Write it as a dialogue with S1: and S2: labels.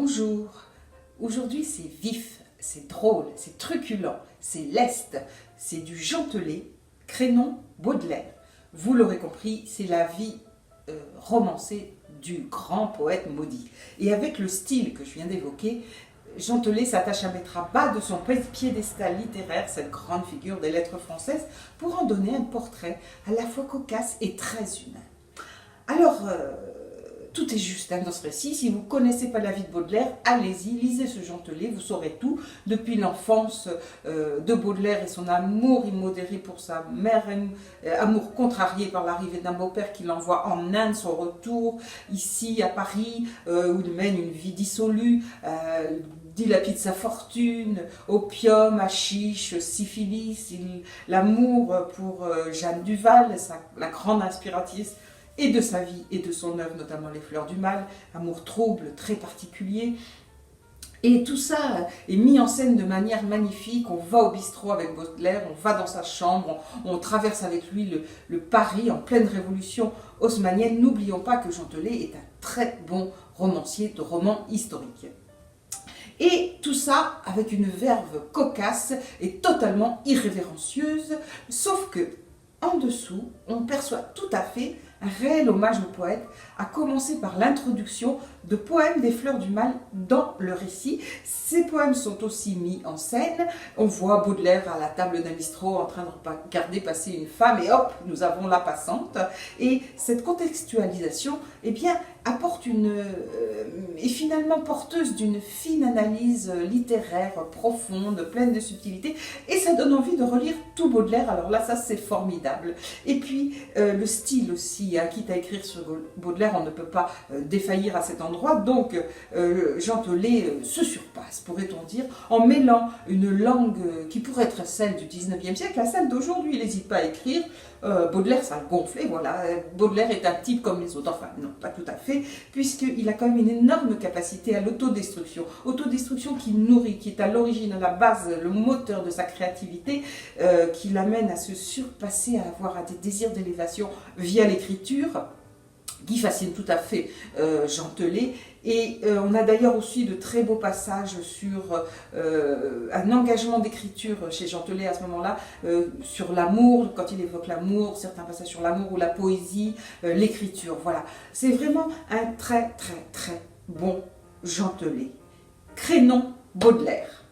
S1: Bonjour, aujourd'hui c'est vif, c'est drôle, c'est truculent, c'est leste, c'est du Gentelet, Crénon, Baudelaire. Vous l'aurez compris, c'est la vie romancée du grand poète maudit. Et avec le style que je viens d'évoquer, Gentelet s'attache à mettre à bas de son piédestal littéraire cette grande figure des lettres françaises pour en donner un portrait à la fois cocasse et très humain. Alors, tout est juste dans ce récit. Si vous ne connaissez pas la vie de Baudelaire, allez-y, lisez ce Gentelet, vous saurez tout. Depuis l'enfance de Baudelaire et son amour immodéré pour sa mère, amour contrarié par l'arrivée d'un beau-père qui l'envoie en Inde, son retour ici à Paris, où il mène une vie dissolue, dilapide sa fortune, opium, hashish, syphilis, l'amour pour Jeanne Duval, la grande inspiratrice, et de sa vie et de son œuvre, notamment Les Fleurs du Mal, amour trouble, très particulier. Et tout ça est mis en scène de manière magnifique. On va au bistrot avec Baudelaire, on va dans sa chambre, on traverse avec lui le Paris en pleine révolution haussmannienne. N'oublions pas que Gentelet est un très bon romancier de romans historiques. Et tout ça avec une verve cocasse et totalement irrévérencieuse, sauf que en dessous, on perçoit tout à fait un réel hommage au poète, à commencer par l'introduction de poèmes des Fleurs du Mal dans le récit. Ces poèmes sont aussi mis en scène. On voit Baudelaire à la table d'un bistrot en train de regarder passer une femme et hop, nous avons la passante. Et cette contextualisation, eh bien, apporte est finalement porteuse d'une fine analyse littéraire profonde, pleine de subtilité, et ça donne envie de relire tout Baudelaire. Alors là, ça c'est formidable. Et puis le style aussi, quitte à écrire sur Baudelaire, on ne peut pas défaillir à cet endroit, donc Gentelet se surpasse, pourrait-on dire, en mêlant une langue qui pourrait être celle du 19e siècle à celle d'aujourd'hui. Il n'hésite pas à écrire. Baudelaire, ça le gonflait, voilà. Baudelaire est un type comme les autres, enfin non, pas tout à fait, puisqu'il a quand même une énorme capacité à l'autodestruction. Autodestruction qui nourrit, qui est à l'origine, à la base, le moteur de sa créativité, qui l'amène à se surpasser, à avoir des désirs d'élévation via l'écriture, qui fascine tout à fait Gentelet. Et on a d'ailleurs aussi de très beaux passages sur un engagement d'écriture chez Gentelet à ce moment-là, sur l'amour, quand il évoque l'amour, certains passages sur l'amour ou la poésie, l'écriture. Voilà, c'est vraiment un très très très bon Gentelet. Crénon, Baudelaire.